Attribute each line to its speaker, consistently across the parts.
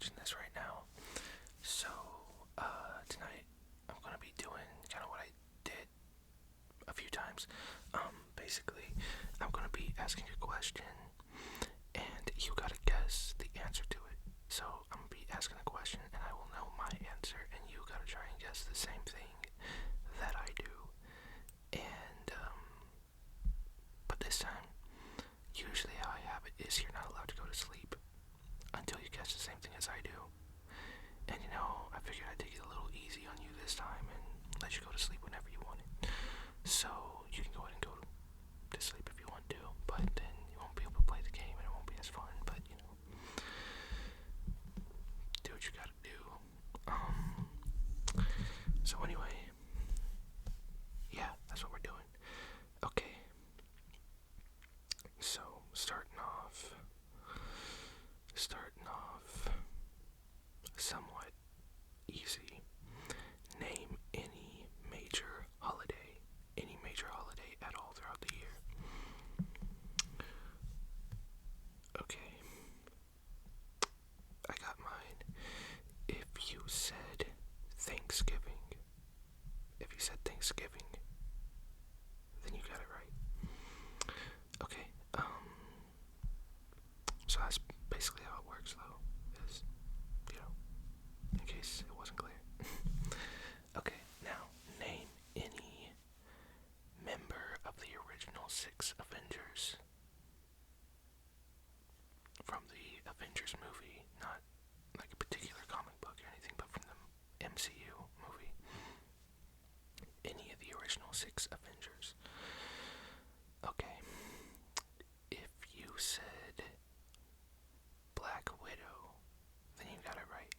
Speaker 1: watching this right now. So, tonight I'm gonna be doing kind of what I did a few times. Basically, I'm gonna be asking a question, and you gotta guess the answer to it. So, I'm gonna be asking a question, and I will know my answer, and you gotta try and guess the same thing that I do. And, but this time, usually how I have it is you're not allowed to go to sleep until you catch the same thing as I do. And I figured I'd take it a little easy on you this time and let you go to sleep whenever you want it. So you can go ahead and go to sleep if you want to, but then you won't be able to play the game and it won't be as fun. But do what you gotta do. So anyway, yeah, that's what we're doing. Okay. So starting off somewhat easy. Name any major holiday at all throughout the year. Okay, I got mine. If you said Thanksgiving, then you got it right. Okay, so that's basically how it works though, is, in case it wasn't clear. Okay, now name any member of the original 6 Avengers from the Avengers movie, not like a particular comic book or anything, but from the MCU movie. Any of the original 6 Avengers. Okay, if you said Black Widow, then you got it right.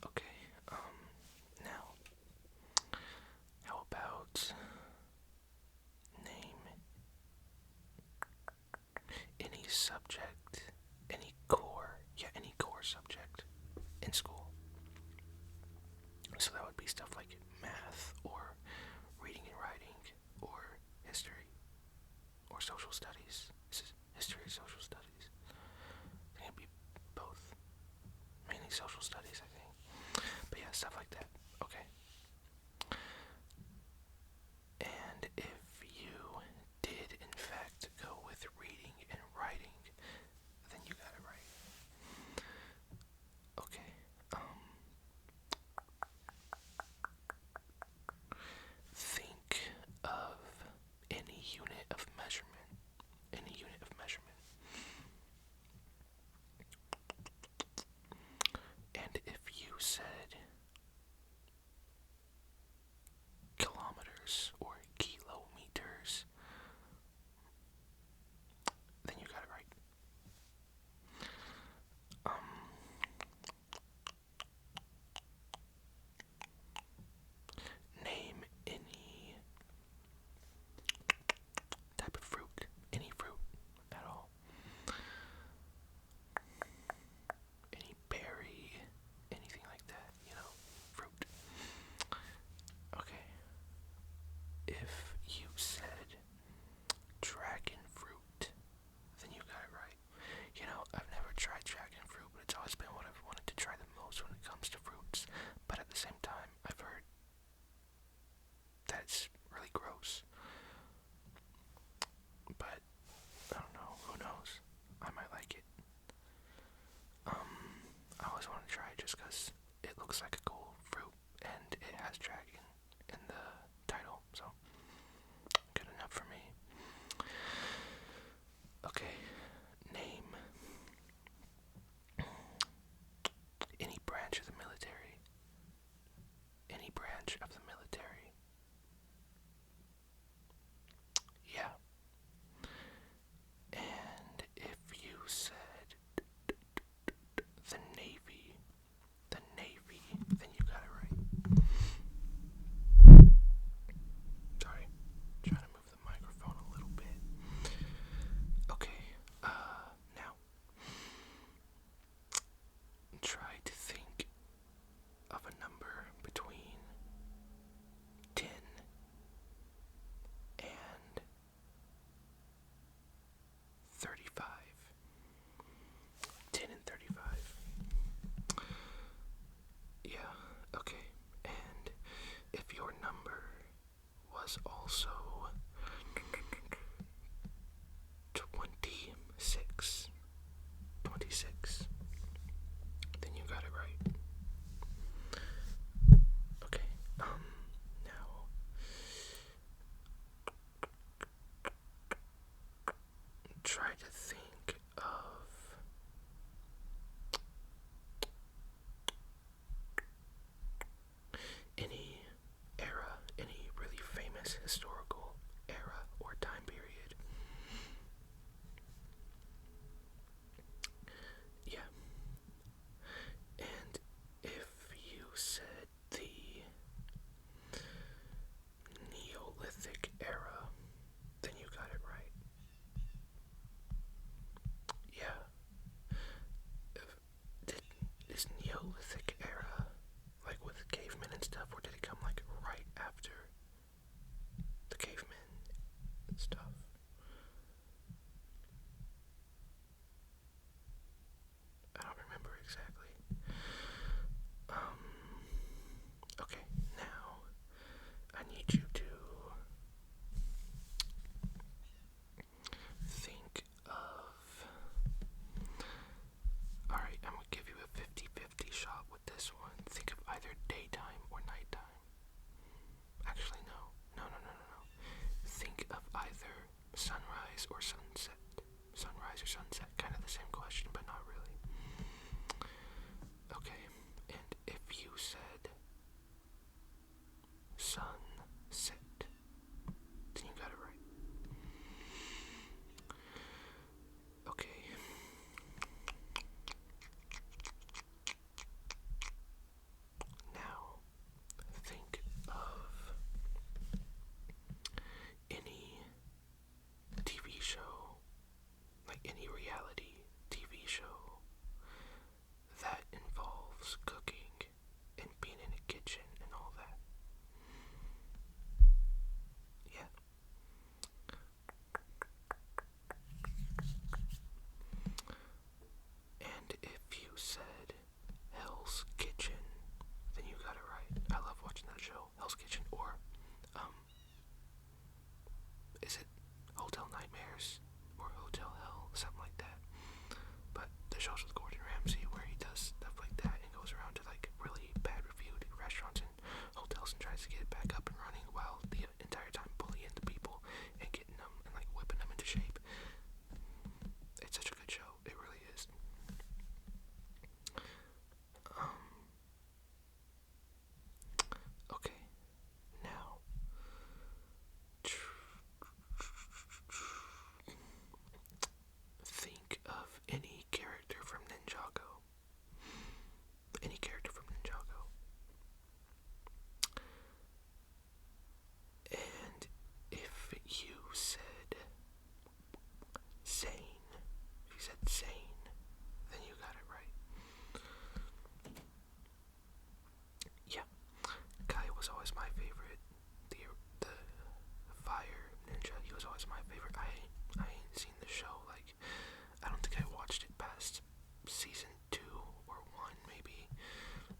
Speaker 1: Okay, now, how about name any subject, any core subject in school. So that would be stuff like math, or reading and writing, or history, or social studies. This is history, social studies. I think it'd be both. Mainly social studies, I think. But yeah, stuff like that. Okay. And if you did, in fact, go with reading and writing, then you got it right. Okay. Think of any unit of measurement. And if you said kilometers or kilometers, then you got it right. Name any type of fruit, any fruit at all. Any berry, anything like that, fruit. Okay. If you said dragon fruit, then you got it right. I've never tried dragon fruit, but it's always been what I've wanted to try the most when it comes to fruits. But at the same time, I've heard that's really gross. But I don't know, who knows? I might like it. I always want to try it just because it looks like a cool fruit and it has dragon in the title, so good enough for me. Okay, name any branch of the military. Any branch of the military. Yeah. And if you said the Navy, then you got it right. try to think of any era, any really famous historical era or time period. Yeah. And if you said the Neolithic era, then you got it right. Yeah. Did this Neolithic era, like with cavemen and stuff, or did it come like right after the cavemen stuff? I don't remember exactly. Okay, now I need you to think of. Alright, I'm gonna give you a 50-50 shot with this one. Think of either daytime or nighttime. Actually, no. No, no, no, no, no. Think of either sunrise or sunset. Sunrise or sunset. Kind of the same question, but not really. Okay, and if you said sunset, then you got it right. Okay. Now, think of any TV show, like any reality TV show that involves cooking and being in a kitchen and all that. Yeah. And if you said Hell's Kitchen, then you got it right. I love watching that show, Hell's Kitchen, or is it Hotel Nightmares or Hotel Hell, something like that. But the show's with Gordon Ramsay where he does stuff like that and goes around to like really bad reviewed restaurants and hotels and tries to get it back up and running while the entire time bullying the people and getting them and like whipping them into shape. It's such a good show. It really is. Okay. Now think of any character from Ninjago. Any character from Ninjago. And if you said Zane, then you got it right. Yeah, Kai was always my favorite. The fire ninja, he was always my favorite. I ain't seen the show, like, I don't think I watched it past season 2 or 1, maybe.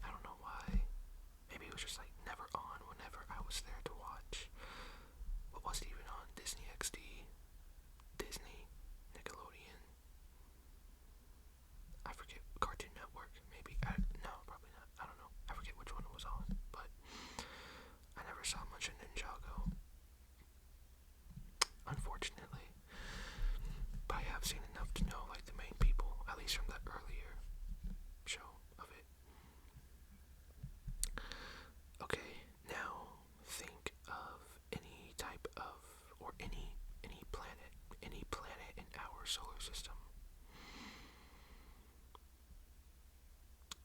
Speaker 1: I don't know why. Maybe it was just like never on whenever I was there to watch. What was it even on? Disney XD? Disney? Nickelodeon? I forget. Cartoon Network, maybe. No, probably not. I don't know. I forget which one it was on, but I never saw much of Ninjago, unfortunately. But I have seen enough to know like the main people, at least from that earlier show of it. Okay, now think of any type of, or any planet in our solar system.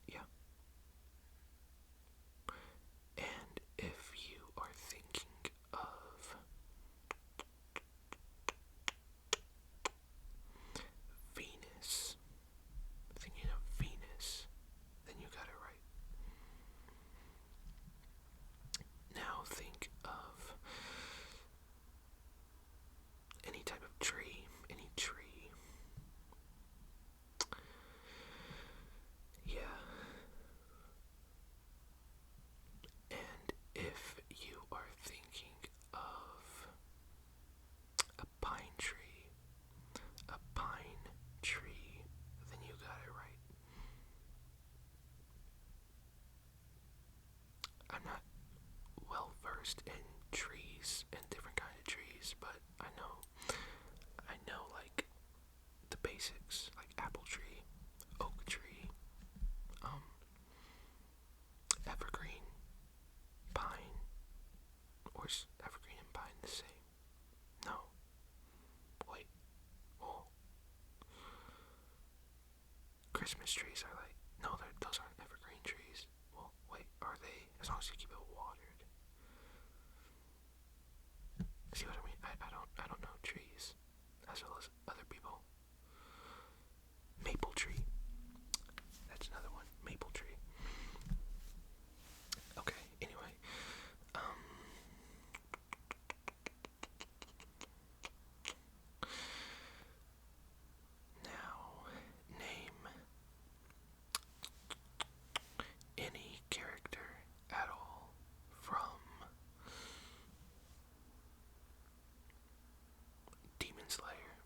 Speaker 1: Yeah. And if you are thinking of Venus, then you got it right. Now think of any type of tree, any tree. basics like apple tree, oak tree, um, evergreen, pine, or is evergreen and pine the same? No. Wait. Oh. Christmas trees are like, no, those aren't evergreen trees. Well, wait, are they? As long as you keep it watered. See what I mean? I don't know trees as well as other people. Maple tree. That's another one. Maple tree. Okay, anyway. Now, name any character at all from Demon Slayer.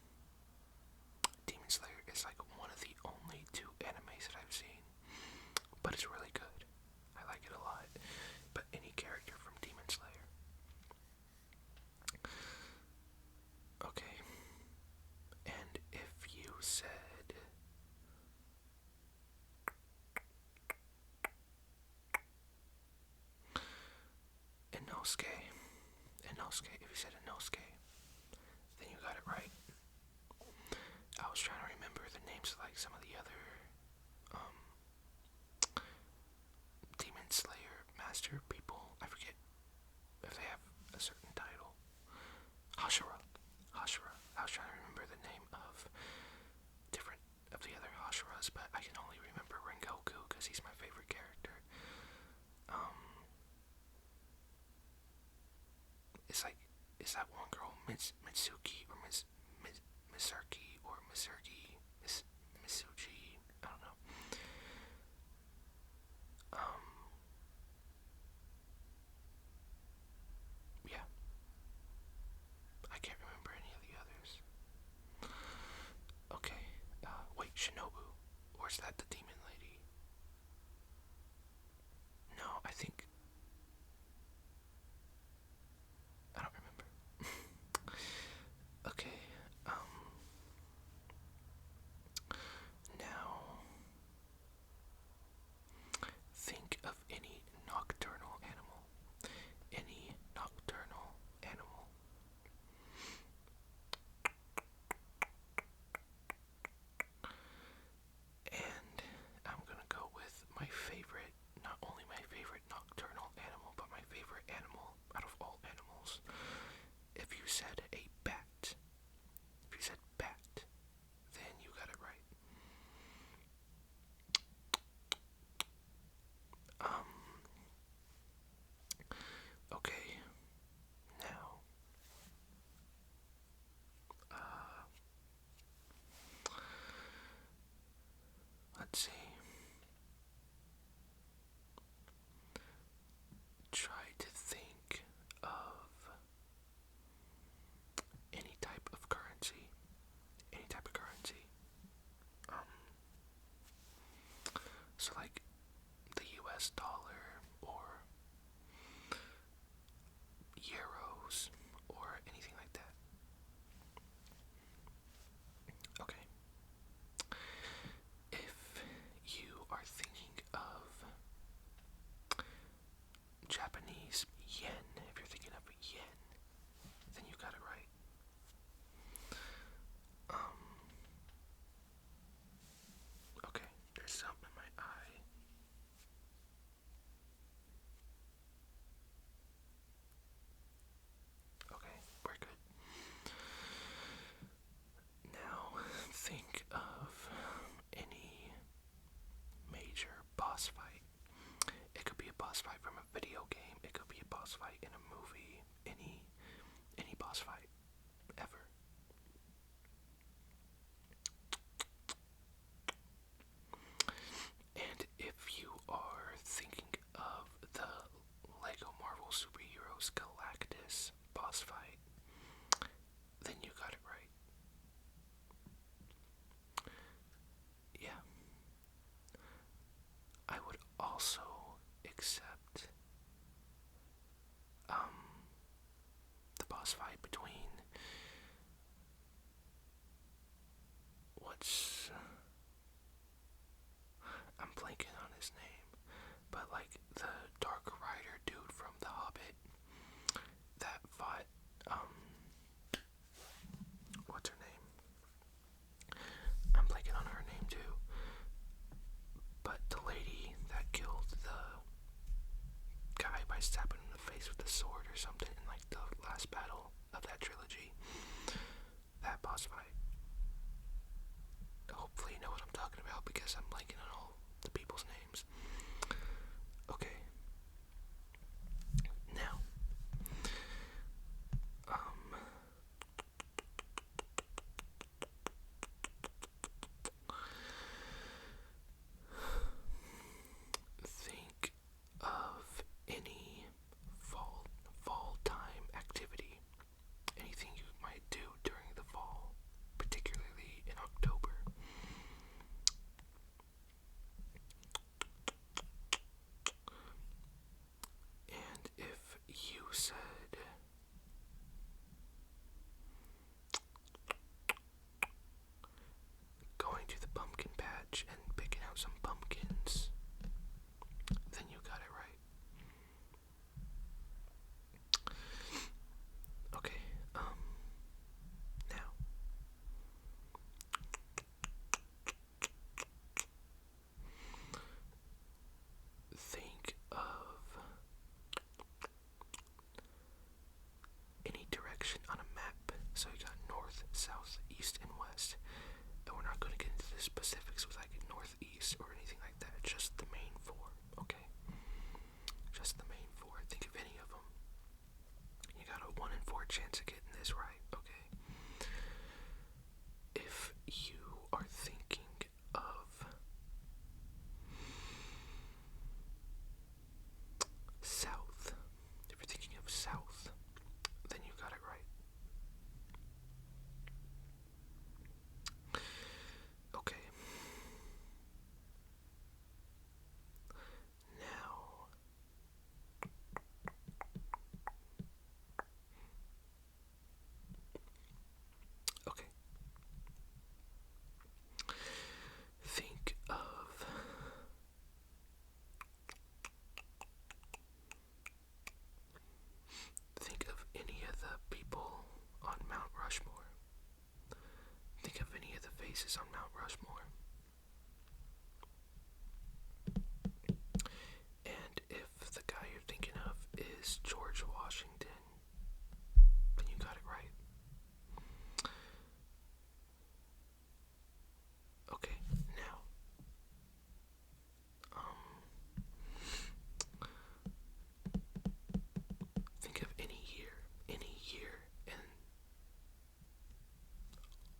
Speaker 1: Demon Slayer is like one of the only two animes that I've seen, but it's really good. I like it a lot. But any character from Demon Slayer. Okay. And if you said Inosuke, if you said Inosuke, then you got it right. I was trying to remember the names of like some of the other Demon Slayer master people. I forget if they have a certain title. Hashira. I was trying to remember the name of different of the other Hashiras, but I can only remember Rengoku because he's my favorite character. It's like, is that one girl Mitsuki or Misurki or Misurgi, Misuji? I don't know. Yeah, I can't remember any of the others. Okay, wait, Shinobu, or is that the demon lady? No, I think, I don't remember. Okay, now, think of any nocturnal animal. Any nocturnal animal. And I'm gonna go with my favorite, not only my favorite nocturnal animal, but my favorite animal out of all animals. If you said a bat, then you got it right. Okay, now, let's see. Try to think of any type of currency. So like the US dollar or euros or anything like that. Okay. If you are thinking of Japanese yen, if you're thinking of yen, then you got it right. Okay, there's something in my eye. much and picking out some pumpkins, then you got it right. Okay, now think of any direction on a map. So you got north, south, east, and west. And we're not going to get into the specifics with like northeast or anything like that. Just the main four, okay? Just the main four. Think of any of them. You got a 1 in 4 chance of getting this right, okay? If you are thinking of south, if you're thinking of south, then you got it right. Okay. Now, okay. Think of any of the people on Mount Rushmore. Think of any of the faces on Mount Rushmore. And if the guy you're thinking of is George Washington, then you got it right. Okay, now, think of any year in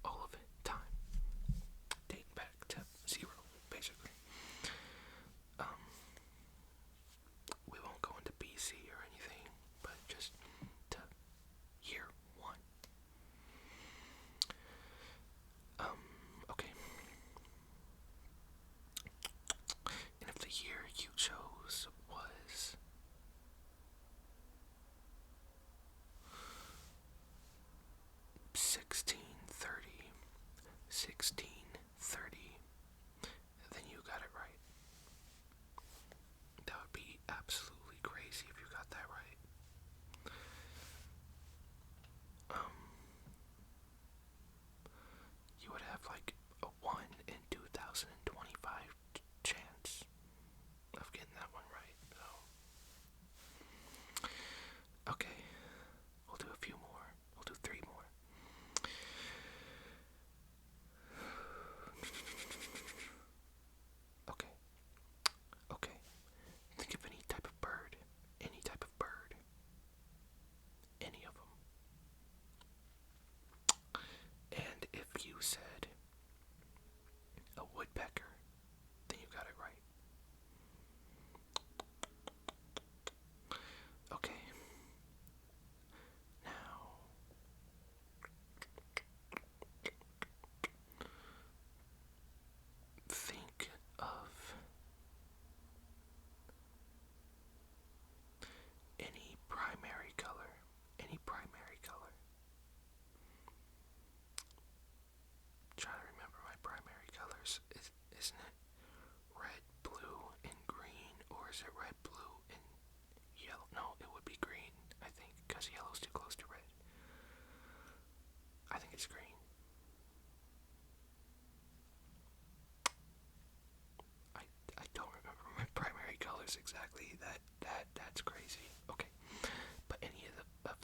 Speaker 1: all of it, time, dating back to 0, basically. We won't go into BC or anything, but just to year 1. Okay. And if the year you chose was 1630, then you got it right. That would be absolutely crazy if you got that right. You would have like a 1 in 2025 chance of getting that one right. So, okay, we'll do a few more. We'll do 3 more. Okay. Okay. Think of any type of bird. Any type of bird. Any of them. And if you said a woodpecker, then you got it right. Okay. Now, think of any primary color. Any primary color. Try to remember my primary colors. Isn't it red, blue, and green? Or is it red, blue, and yellow? No, it would be green, I think, because yellow's too close to red. I think it's green. I don't remember my primary colors exactly. That's crazy. Okay. But any of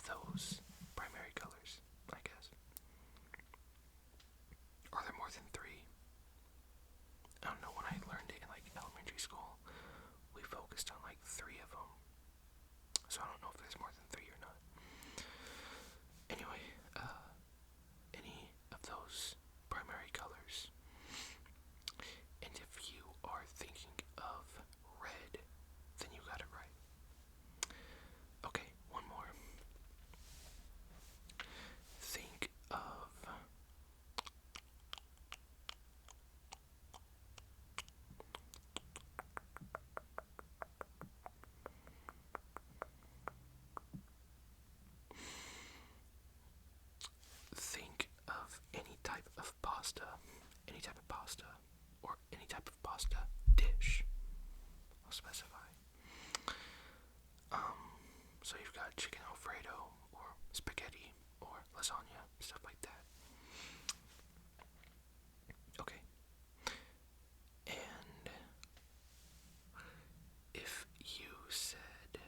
Speaker 1: those primary colors, I guess. Are there more than 3? I don't know, when I learned it in like elementary school, we focused on like 3 of them. So I don't know if there's more than 3 or not. Anyway, any of those primary colors. And if you are thinking of red, then you got it right. Okay, one more. Think of any type of pasta, or any type of pasta dish. I'll specify. So you've got chicken Alfredo, or spaghetti, or lasagna, stuff like that. Okay. And if you said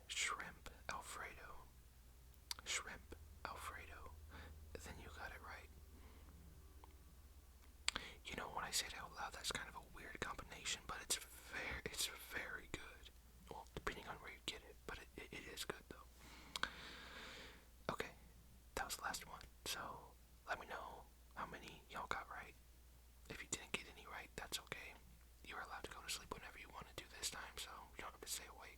Speaker 1: shrimp Alfredo, then you got it right. You know, when I say it out loud, that's kind of a weird combination, but it's very good. Well, depending on where you get it, but it is good though. Okay, that was the last one. So let me know how many y'all got right. If you didn't get any right, that's okay. You're allowed to go to sleep whenever you want to do this time, so you don't have to stay awake.